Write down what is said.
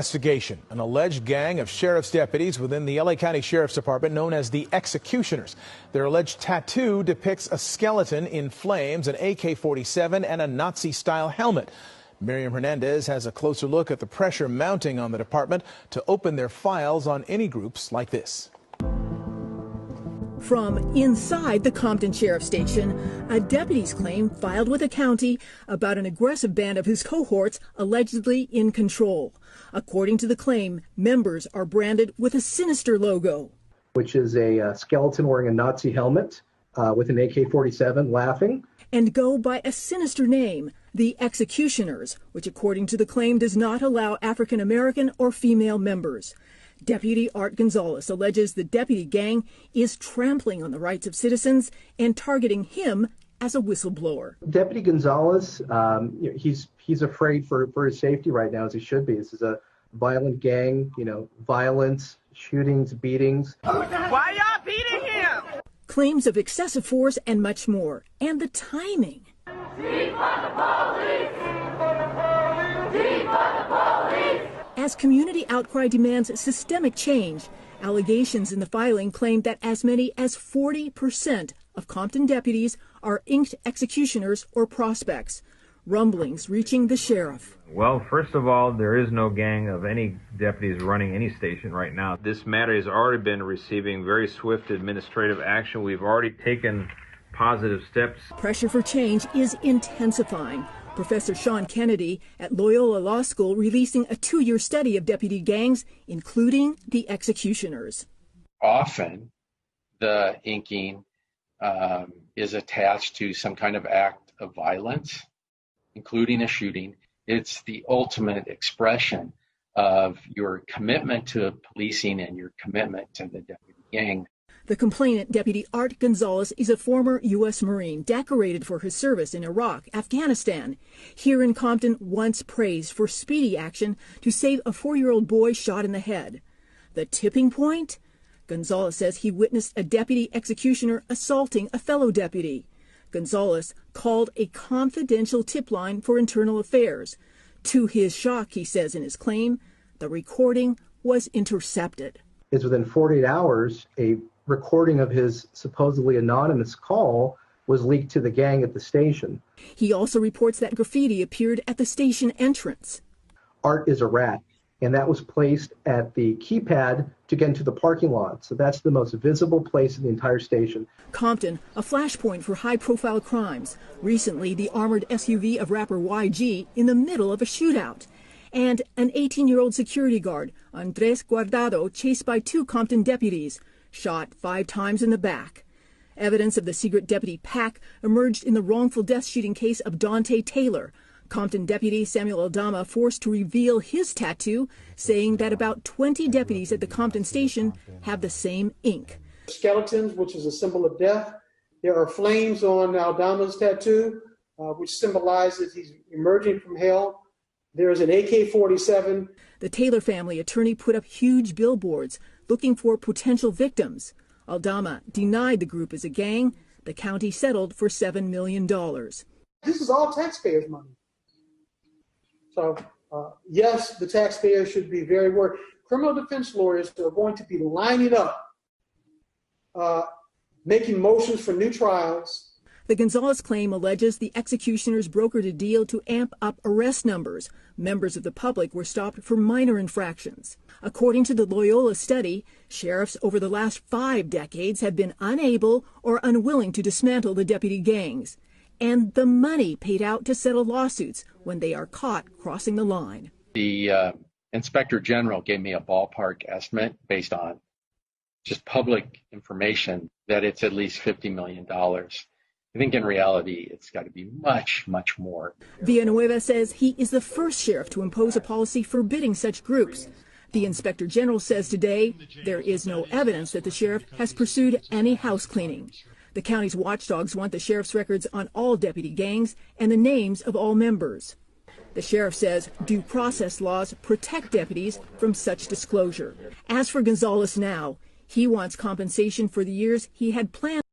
Investigation. An alleged gang of sheriff's deputies within the LA County Sheriff's Department known as the Executioners. Their alleged tattoo depicts a skeleton in flames, an AK-47, and a Nazi-style helmet. Miriam Hernandez has a closer look at the pressure mounting on the department to open their files on any groups like this. From inside the Compton Sheriff's Station, a deputy's claim filed with the county about an aggressive band of his cohorts allegedly in control. According to the claim, members are branded with a sinister logo, which is a skeleton wearing a Nazi helmet with an AK-47 laughing, and go by a sinister name, the Executioners, which according to the claim does not allow African American or female members. Deputy Art Gonzalez alleges the deputy gang is trampling on the rights of citizens and targeting him as a whistleblower. Deputy Gonzalez, he's afraid for his safety right now, as he should be. This is a violent gang, violence, shootings, beatings. Why y'all beating him? Claims of excessive force and much more. And the timing. Defund the police! Defund the police! As community outcry demands systemic change, allegations in the filing claim that as many as 40% of Compton deputies are inked executioners or prospects. Rumblings reaching the sheriff. Well, first of all, there is no gang of any deputies running any station right now. This matter has already been receiving very swift administrative action. We've already taken positive steps. Pressure for change is intensifying. Professor Sean Kennedy at Loyola Law School releasing a 2-year study of deputy gangs, including the Executioners. Often, the inking is attached to some kind of act of violence, including a shooting. It's the ultimate expression of your commitment to policing and your commitment to the deputy gang. The complainant, Deputy Art Gonzalez, is a former U.S. Marine decorated for his service in Iraq, Afghanistan. Here in Compton, once praised for speedy action to save a 4-year-old boy shot in the head. The tipping point? Gonzalez says he witnessed a deputy executioner assaulting a fellow deputy. Gonzalez called a confidential tip line for internal affairs. To his shock, he says in his claim, the recording was intercepted. It's within 48 hours, a recording of his supposedly anonymous call was leaked to the gang at the station. He also reports that graffiti appeared at the station entrance. Art is a rat, and that was placed at the keypad to get into the parking lot. So that's the most visible place in the entire station. Compton, a flashpoint for high-profile crimes. Recently, the armored SUV of rapper YG in the middle of a shootout. And an 18-year-old security guard, Andres Guardado, chased by 2 Compton deputies, shot 5 times in the back. Evidence of the secret deputy pack emerged in the wrongful death shooting case of Dante Taylor. Compton deputy Samuel Aldama forced to reveal his tattoo, saying that about 20 deputies at the Compton station have the same ink. Skeletons, which is a symbol of death. There are flames on Aldama's tattoo, which symbolizes he's emerging from hell. There is an AK-47. The Taylor family attorney put up huge billboards looking for potential victims. Aldama denied the group is a gang. The county settled for $7 million. This is all taxpayers' money. So, yes, the taxpayers should be very worried. Criminal defense lawyers are going to be lining up, making motions for new trials. The Gonzalez claim alleges the executioners brokered a deal to amp up arrest numbers. Members of the public were stopped for minor infractions. According to the Loyola study, sheriffs over the last 5 decades have been unable or unwilling to dismantle the deputy gangs. And the money paid out to settle lawsuits when they are caught crossing the line. The Inspector General gave me a ballpark estimate based on just public information that it's at least $50 million. I think in reality, it's got to be much, much more. Villanueva says he is the first sheriff to impose a policy forbidding such groups. The Inspector General says today there is no evidence that the sheriff has pursued any house cleaning. The county's watchdogs want the sheriff's records on all deputy gangs and the names of all members. The sheriff says due process laws protect deputies from such disclosure. As for Gonzalez now, he wants compensation for the years he had planned